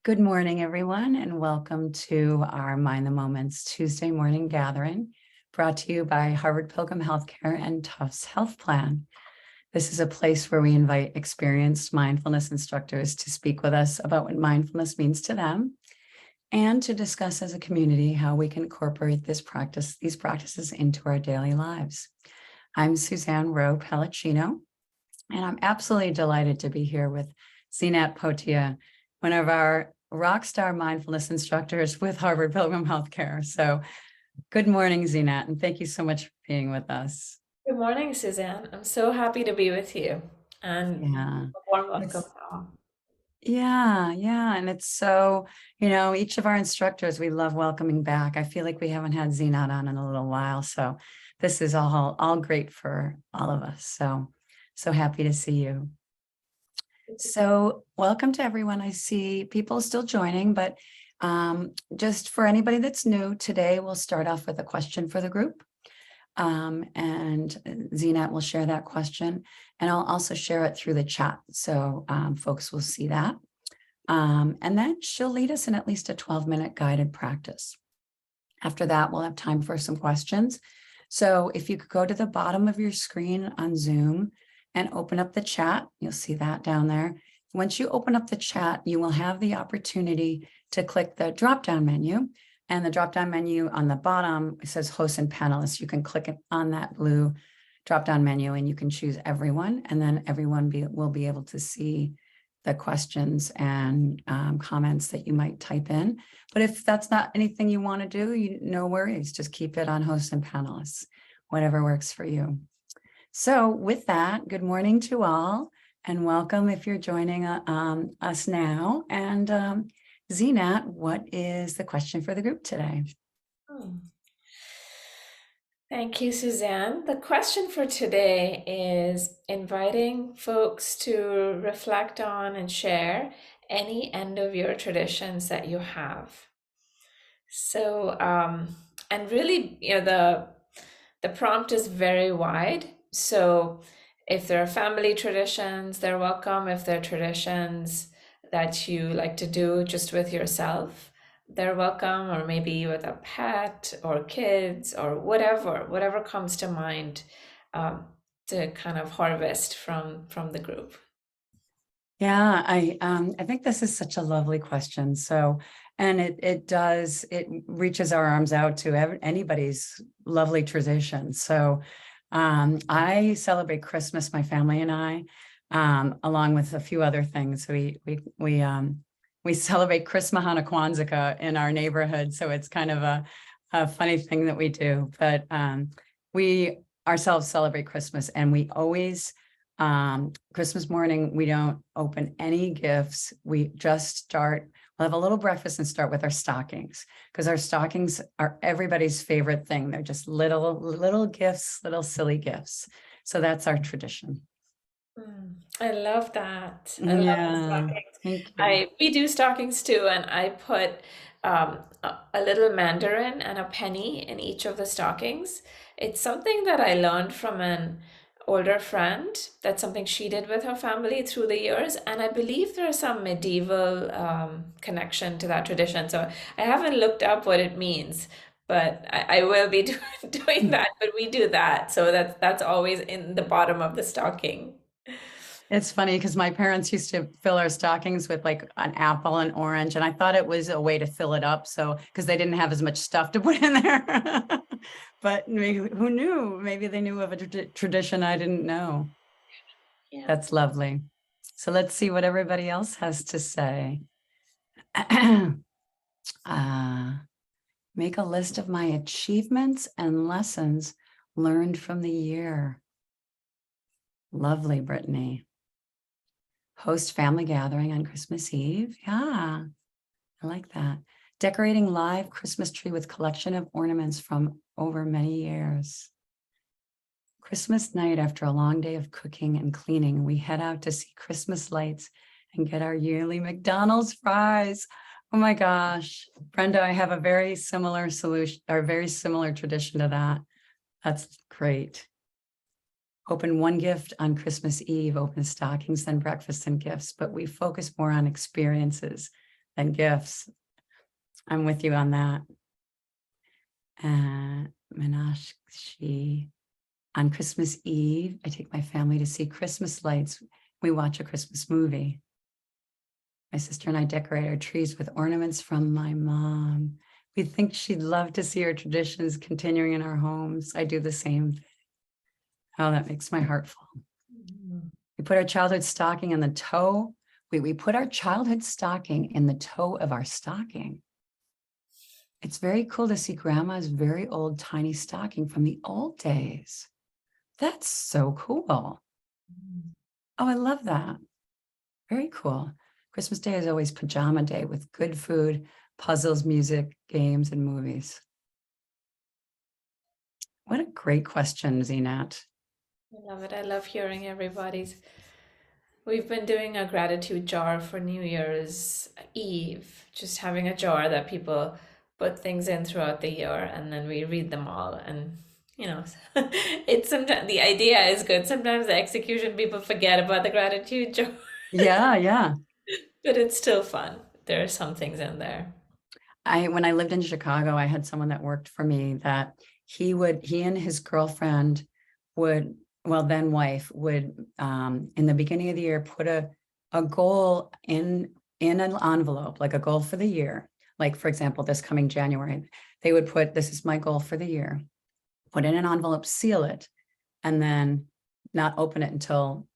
Good morning, everyone, and welcome to our Mind the Moments Tuesday morning gathering, brought to you by Harvard Pilgrim Healthcare and Tufts Health Plan. This is a place where we invite experienced mindfulness instructors to speak with us about what mindfulness means to them and to discuss as a community how we can incorporate these practices into our daily lives. I'm Suzanne Rowe Palacino, and I'm absolutely delighted to be here with Zeenat Potia, one of our rock star mindfulness instructors with Harvard Pilgrim Healthcare. So good morning, Zeenat, and thank you so much for being with us. Good morning, Suzanne. I'm so happy to be with you and Yeah, a warm welcome it's to all. yeah. And it's so, each of our instructors, we love welcoming back. I feel like we haven't had Zeenat on in a little while. So this is all great for all of us. So happy to see you. So welcome to everyone. I see people still joining, but just for anybody that's new, today we'll start off with a question for the group. And Zeenat will share that question, and I'll also share it through the chat, so folks will see that. And then she'll lead us in at least a 12-minute guided practice. After that, we'll have time for some questions. So if you could go to the bottom of your screen on Zoom and open up the chat, you'll see that down there. Once you open up the chat, you will have the opportunity to click the drop-down menu. And the drop-down menu on the bottom, it says hosts and panelists. You can click on that blue drop-down menu and you can choose everyone. And then everyone will be able to see the questions and comments that you might type in. But if that's not anything you want to do, no worries. Just keep it on hosts and panelists, whatever works for you. So with that, good morning to all, and welcome if you're joining us now. And Zeenat, what is the question for the group today? Thank you, Suzanne. The question for today is inviting folks to reflect on and share any end of year traditions that you have. So, and really, the prompt is very wide. So if there are family traditions, they're welcome. If there are traditions that you like to do just with yourself, they're welcome, or maybe with a pet or kids or whatever comes to mind, to kind of harvest from the group. Yeah, I think this is such a lovely question. So, and it reaches our arms out to anybody's lovely tradition. So, I celebrate Christmas, my family and I, along with a few other things. We celebrate Christmas Mahana Kwanzaa in our neighborhood. So it's kind of a funny thing that we do, but we ourselves celebrate Christmas, and we always Christmas morning, we don't open any gifts. We just we'll have a little breakfast and start with our stockings, because our stockings are everybody's favorite thing. They're just little gifts, little silly gifts. So that's our tradition. I love that. I love the Yeah, stockings. thank you. We do stockings too, and I put a little mandarin and a penny in each of the stockings. It's something that I learned from an older friend. That's something she did with her family through the years, and I believe there's some medieval connection to that tradition. So I haven't looked up what it means, but I will be doing that. But we do that, so that's always in the bottom of the stocking. It's funny because my parents used to fill our stockings with like an apple and orange, and I thought it was a way to fill it up. So, because they didn't have as much stuff to put in there. But maybe, who knew? Maybe they knew of a tradition I didn't know. Yeah. That's lovely. So let's see what everybody else has to say. Make a list of my achievements and lessons learned from the year. Lovely, Brittany. Host family gathering on Christmas Eve. Yeah, I like that. Decorating live Christmas tree with collection of ornaments from over many years. Christmas night, after a long day of cooking and cleaning, we head out to see Christmas lights and get our yearly McDonald's fries. Oh my gosh, Brenda, I have a very similar solution, or very similar tradition to that. That's great. Open one gift on Christmas Eve, open stockings, then breakfast and gifts, but we focus more on experiences and gifts. I'm with you on that. Menashe. On Christmas Eve, I take my family to see Christmas lights. We watch a Christmas movie. My sister and I decorate our trees with ornaments from my mom. We think she'd love to see our traditions continuing in our homes. I do the same thing. Oh, that makes my heart full. We put our childhood stocking in the toe. We put our childhood stocking in the toe of our stocking. It's very cool to see grandma's very old, tiny stocking from the old days. That's so cool. Oh, I love that. Very cool. Christmas Day is always pajama day with good food, puzzles, music, games, and movies. What a great question, Zeenat. I love it. I love hearing everybody's. We've been doing a gratitude jar for New Year's Eve, just having a jar that people put things in throughout the year and then we read them all. And, you know, it's sometimes the idea is good. Sometimes the execution people forget about the gratitude jar, Yeah. but it's still fun. There are some things in there. When I lived in Chicago, I had someone that worked for me that he and his girlfriend would, well, then wife would, in the beginning of the year, put a goal in an envelope, like a goal for the year. Like, for example, this coming January, they would put, this is my goal for the year, put in an envelope, seal it, and then not open it until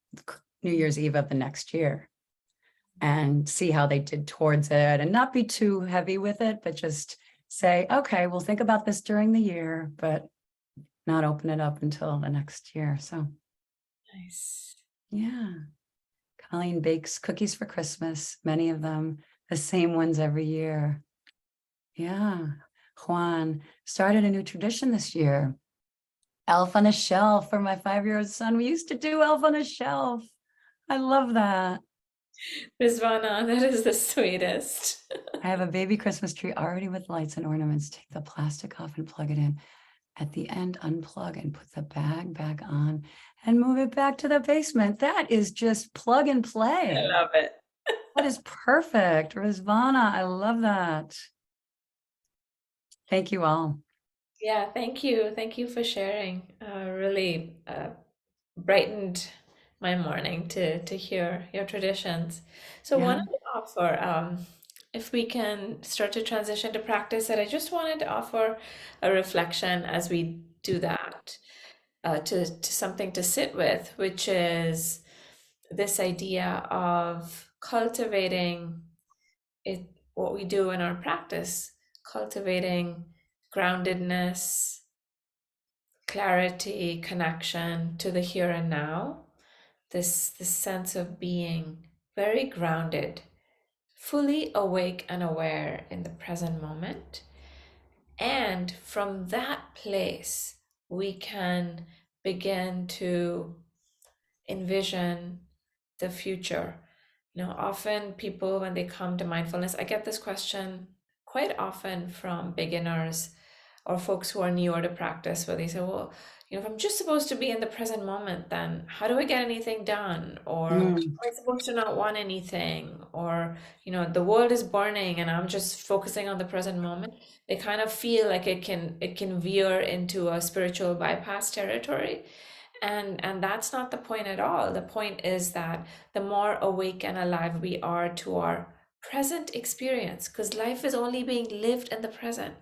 New Year's Eve of the next year, and see how they did towards it, and not be too heavy with it, but just say, okay, we'll think about this during the year, but not open it up until the next year. So Nice. yeah. Colleen bakes cookies for Christmas, many of them, the same ones every year. Yeah. Juan started a new tradition this year. Elf on a Shelf for my 5-year-old son. We used to do Elf on a Shelf. I love that. Rizvana, that is the sweetest. I have a baby Christmas tree already with lights and ornaments. Take the plastic off and plug it in. At the end, unplug and put the bag back on and move it back to the basement. That is just plug and I play. love it. That is perfect. Rizvana, I love that. Thank you all. Yeah, thank you. Thank you for sharing. Really brightened my morning to hear your traditions. So Yeah. wanted to offer, if we can start to transition to practice, that I just wanted to offer a reflection as we do that, to something to sit with, which is this idea of cultivating it, what we do in our practice, cultivating groundedness, clarity, connection to the here and now, this sense of being very grounded, fully awake and aware in the present moment. And from that place, we can begin to envision the future. You know, often people, when they come to mindfulness, I get this question quite often from beginners or folks who are newer to practice, where they say, well, you know, if I'm just supposed to be in the present moment, then how do I get anything done? Or am I supposed to not want anything? Or, you know, the world is burning and I'm just focusing on the present moment. They kind of feel like it can veer into a spiritual bypass territory. And that's not the point at all. The point is that the more awake and alive we are to our present experience, because life is only being lived in the present,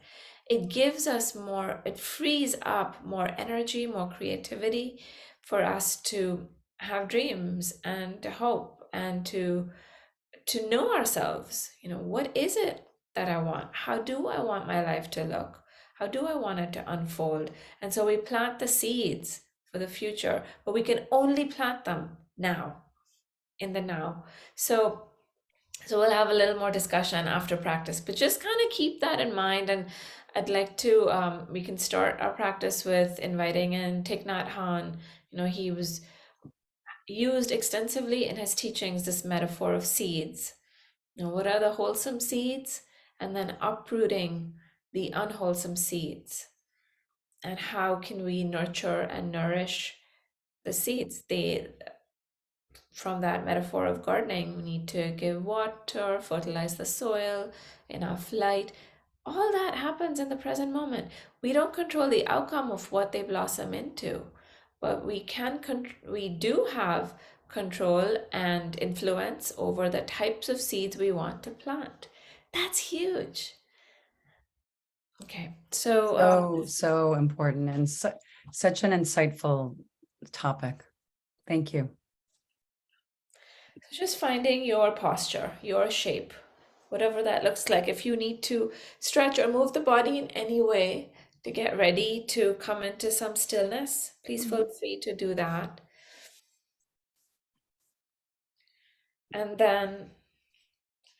it gives us more, it frees up more energy, more creativity for us to have dreams and to hope and to know ourselves. You know, what is it that I want? How do I want my life to look? How do I want it to unfold? And so we plant the seeds for the future, but we can only plant them now, in the now. So we'll have a little more discussion after practice, but just kind of keep that in mind. And I'd like to, we can start our practice with inviting in Thich Nhat Hanh. You know, he was used extensively in his teachings, this metaphor of seeds. You know, what are the wholesome seeds? And then uprooting the unwholesome seeds. And how can we nurture and nourish the seeds? from that metaphor of gardening, we need to give water, fertilize the soil, enough light. All that happens in the present moment. We don't control the outcome of what they blossom into, but we do have control and influence over the types of seeds we want to plant. That's huge. Okay, So important and such an insightful topic. Thank you. just finding your posture, your shape, whatever that looks like. If you need to stretch or move the body in any way to get ready to come into some stillness, please feel free to do that. And then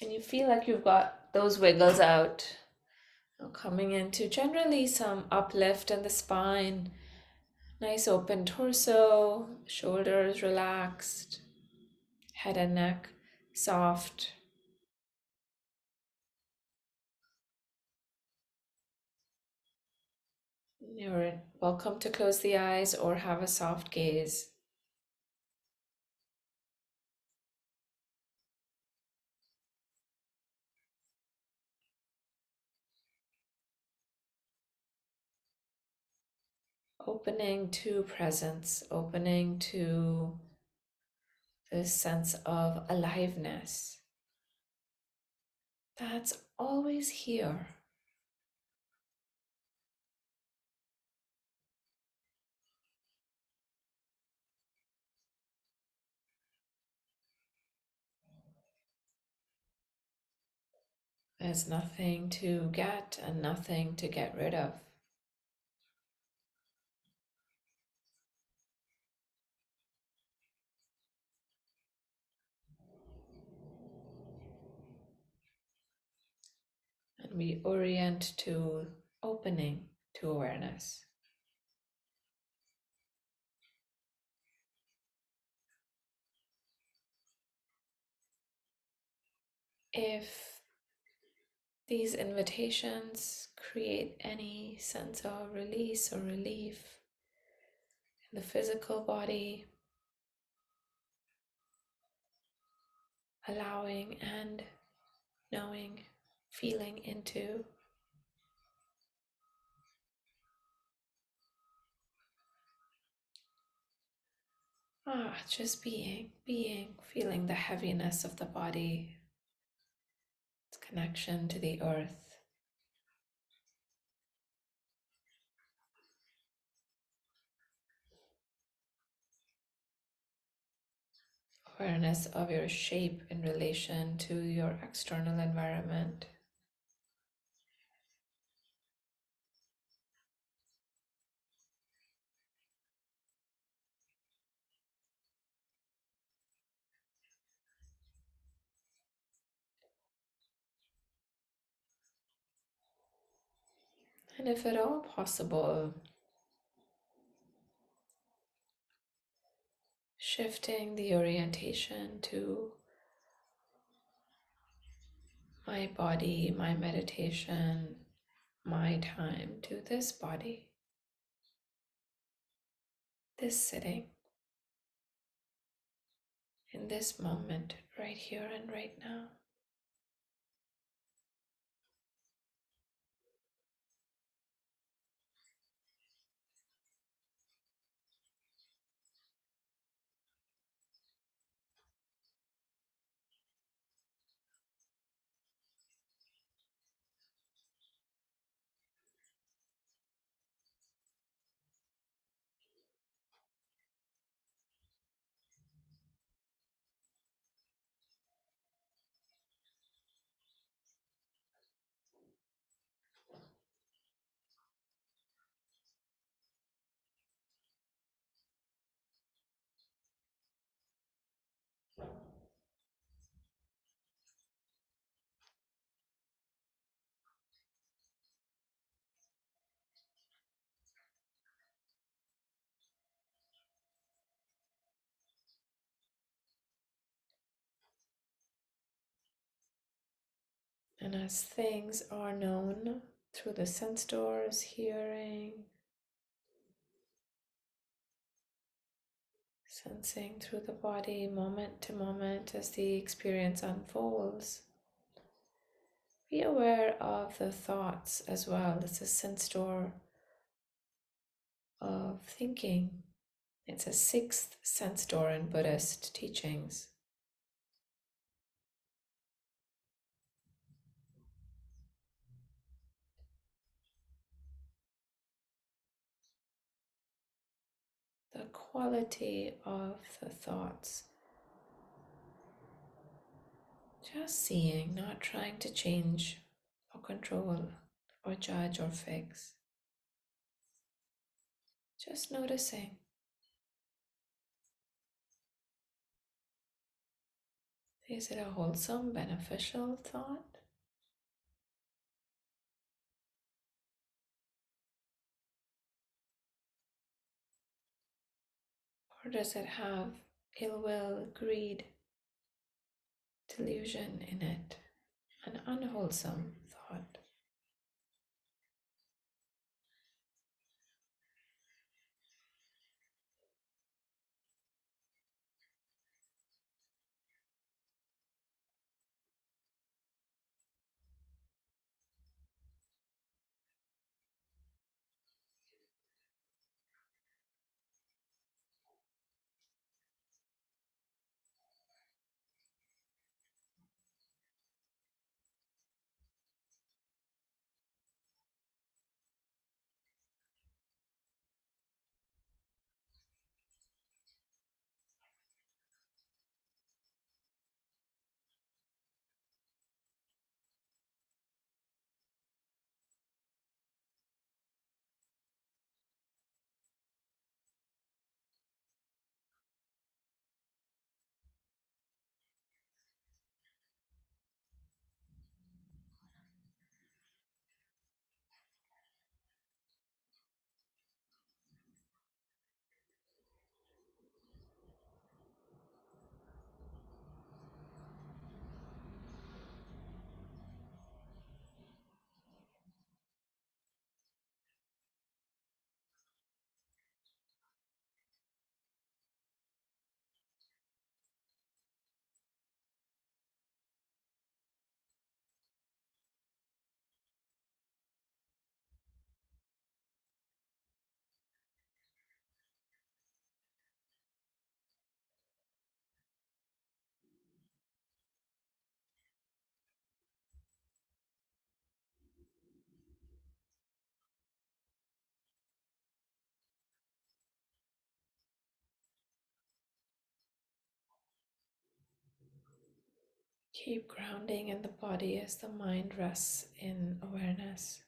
when you feel like you've got those wiggles out, coming into generally some uplift in the spine, nice open torso, shoulders relaxed, head and neck soft. You're welcome to close the eyes or have a soft gaze. Opening to presence, opening to this sense of aliveness that's always here. There's nothing to get and nothing to get rid of. And we orient to opening to awareness. If these invitations create any sense of release or relief in the physical body, allowing and knowing, feeling into. Just being, feeling the heaviness of the body, its connection to the earth. Awareness of your shape in relation to your external environment. And if at all possible, shifting the orientation to my body, my meditation, my time, to this body, this sitting, in this moment, right here and right now. And as things are known through the sense doors, hearing, Sensing through the body moment to moment as the experience unfolds. Be aware of the thoughts as well. It's a sense door of thinking. It's a sixth sense door in Buddhist teachings. The quality of the thoughts. Just seeing, not trying to change or control or judge or fix. Just noticing. Is it a wholesome, beneficial thought? Or does it have ill will, greed, delusion in it? An unwholesome thought. Keep grounding in the body as the mind rests in awareness.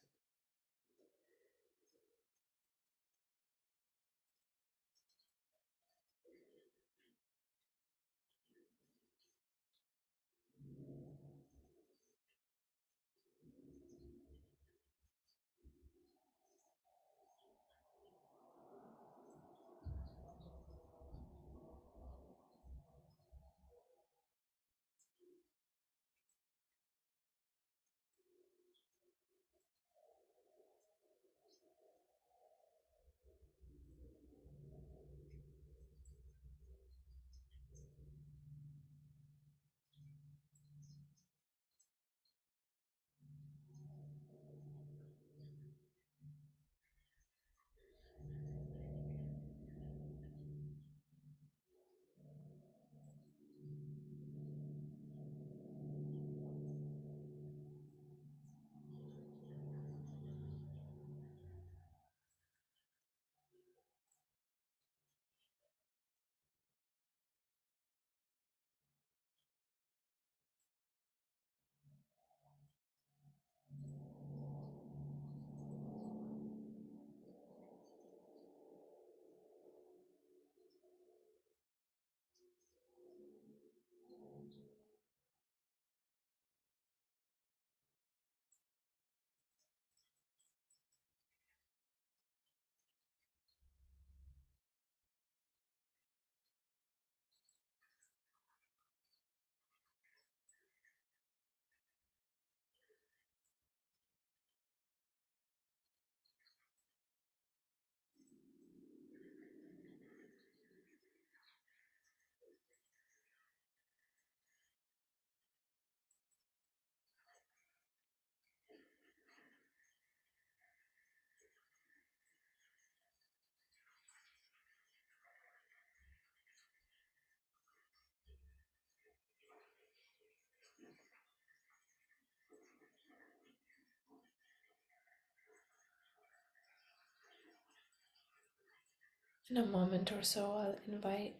In a moment or so, I'll invite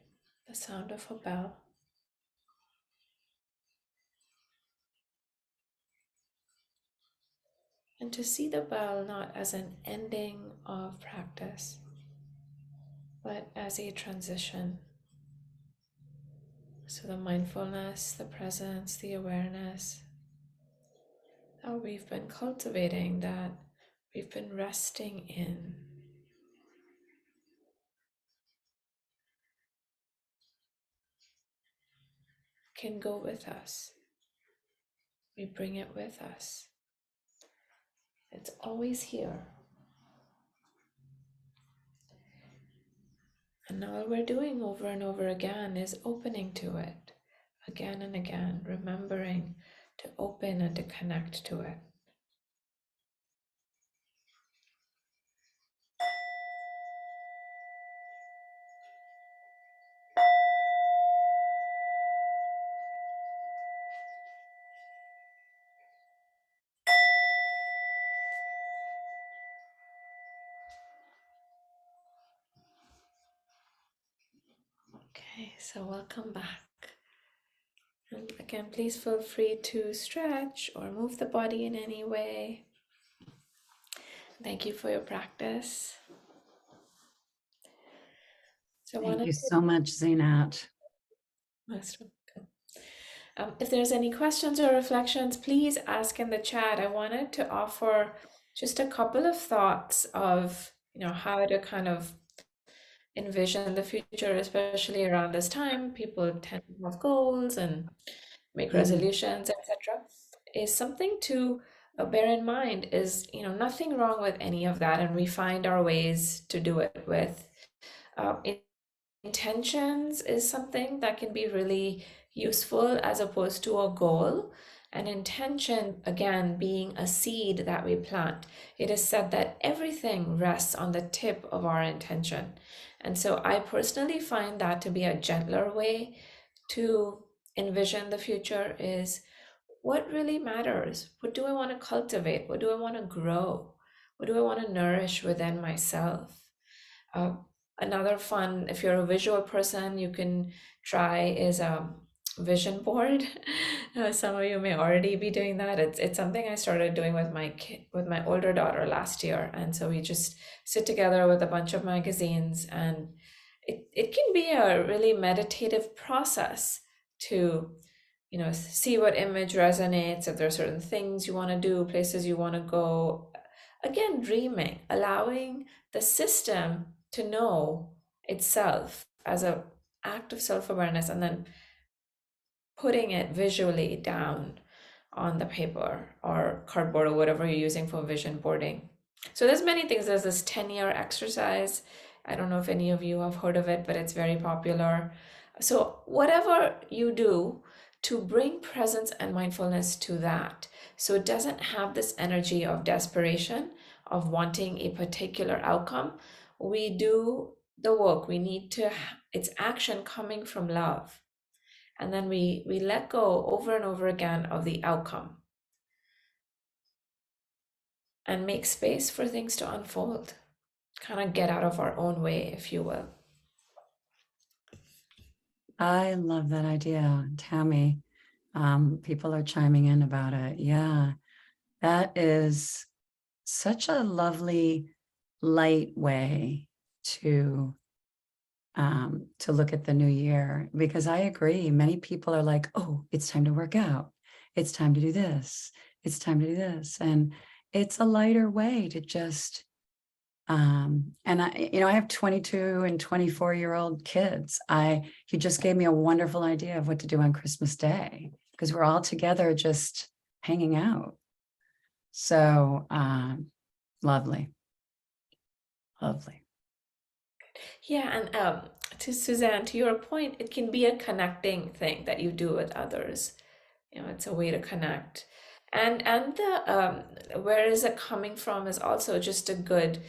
the sound of a bell. And to see the bell not as an ending of practice, but as a transition. So the mindfulness, the presence, the awareness that we've been cultivating, that we've been resting in, can go with us. We bring it with us. It's always here. And all we're doing over and over again is opening to it again and again, remembering to open and to connect to it. Okay, so welcome back. And again, please feel free to stretch or move the body in any way. Thank you for your practice. So Thank you so much, Zeenat. most welcome. If there's any questions or reflections, please ask in the chat. I wanted to offer just a couple of thoughts of, how to kind of envision the future, especially around this time. People tend to have goals and make resolutions, etc. Is something to bear in mind is, nothing wrong with any of that, and we find our ways to do it with. Intentions is something that can be really useful as opposed to a goal. An intention, again, being a seed that we plant. It is said that everything rests on the tip of our intention. And so I personally find that to be a gentler way to envision the future is what really matters? What do I want to cultivate? What do I want to grow? What do I want to nourish within myself? Another fun, if you're a visual person, you can try is a vision board. Some of you may already be doing that. It's something I started doing with my older daughter last year, and so we just sit together with a bunch of magazines, and it can be a really meditative process to see what image resonates, if there are certain things you want to do, places you want to go. Again, dreaming, allowing the system to know itself as an act of self-awareness, and then putting it visually down on the paper or cardboard or whatever you're using for vision boarding. So there's many things. There's this 10-year exercise. I don't know if any of you have heard of it, but it's very popular. So whatever you do to bring presence and mindfulness to that, so it doesn't have this energy of desperation, of wanting a particular outcome. We do the work. We need to, it's action coming from love. And then we let go over and over again of the outcome and make space for things to unfold, kind of get out of our own way, if you will. I love that idea, Tammy. People are chiming in about it. Yeah, that is such a lovely, light way to look at the new year, because I agree. Many people are like, oh, it's time to work out. It's time to do this. It's time to do this. And it's a lighter way to just, and I have 22 and 24-year-old kids. You just gave me a wonderful idea of what to do on Christmas Day, because we're all together just hanging out. So lovely. Lovely. Yeah, and to Suzanne, to your point, it can be a connecting thing that you do with others. It's a way to connect. And the where is it coming from is also just a good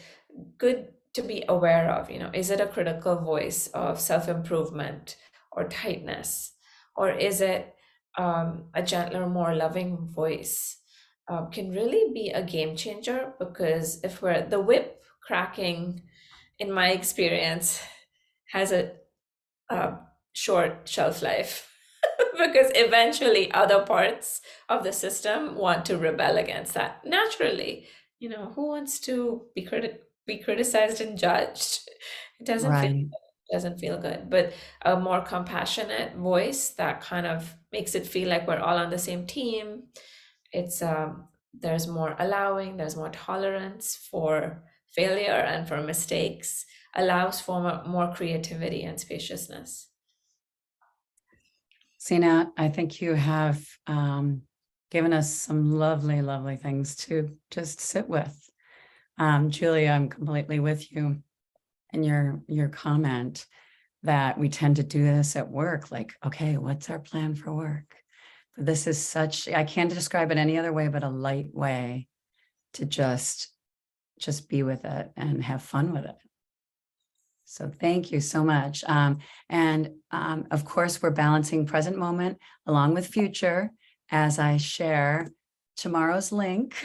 to be aware of. Is it a critical voice of self-improvement or tightness, or is it a gentler, more loving voice? Can really be a game changer, because if we're the whip cracking, in my experience, has a short shelf life because eventually other parts of the system want to rebel against that naturally. Who wants to be criticized and judged? It Right. doesn't feel good. But a more compassionate voice that kind of makes it feel like we're all on the same team. It's there's more allowing, there's more tolerance for failure and for mistakes, allows for more creativity and spaciousness. Zeenat, I think you have given us some lovely, lovely things to just sit with. Julia, I'm completely with you in your comment that we tend to do this at work. Like, okay, what's our plan for work? But this is such, I can't describe it any other way, but a light way to just be with it and have fun with it. So thank you so much. And of course, we're balancing present moment along with future as I share tomorrow's link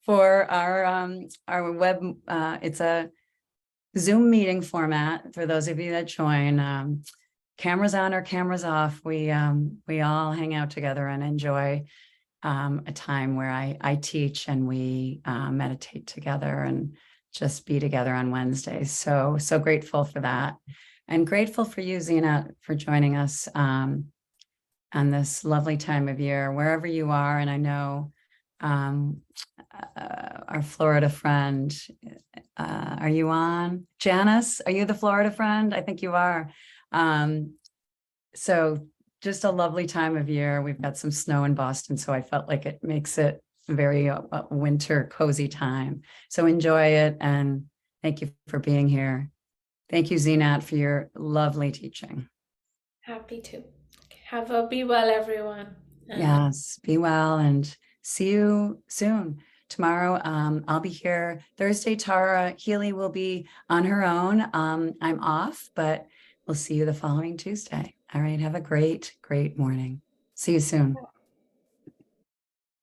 for our web. It's a Zoom meeting format for those of you that join. Cameras on or cameras off. We all hang out together and enjoy a time where I teach and we meditate together and just be together on Wednesdays. So grateful for that. And grateful for you, Zeenat, for joining us on this lovely time of year, wherever you are. And I know our Florida friend, are you on? Janice, are you the Florida friend? I think you are. So just a lovely time of year. We've got some snow in Boston, so I felt like it makes it very winter cozy time. So enjoy it, and thank you for being here. Thank you, Zeenat, for your lovely teaching. Happy to. Be well, everyone. Yes, be well and see you soon. Tomorrow, I'll be here. Thursday, Tara Healy will be on her own. I'm off, but we'll see you the following Tuesday. All right, have a great, great morning. See you soon.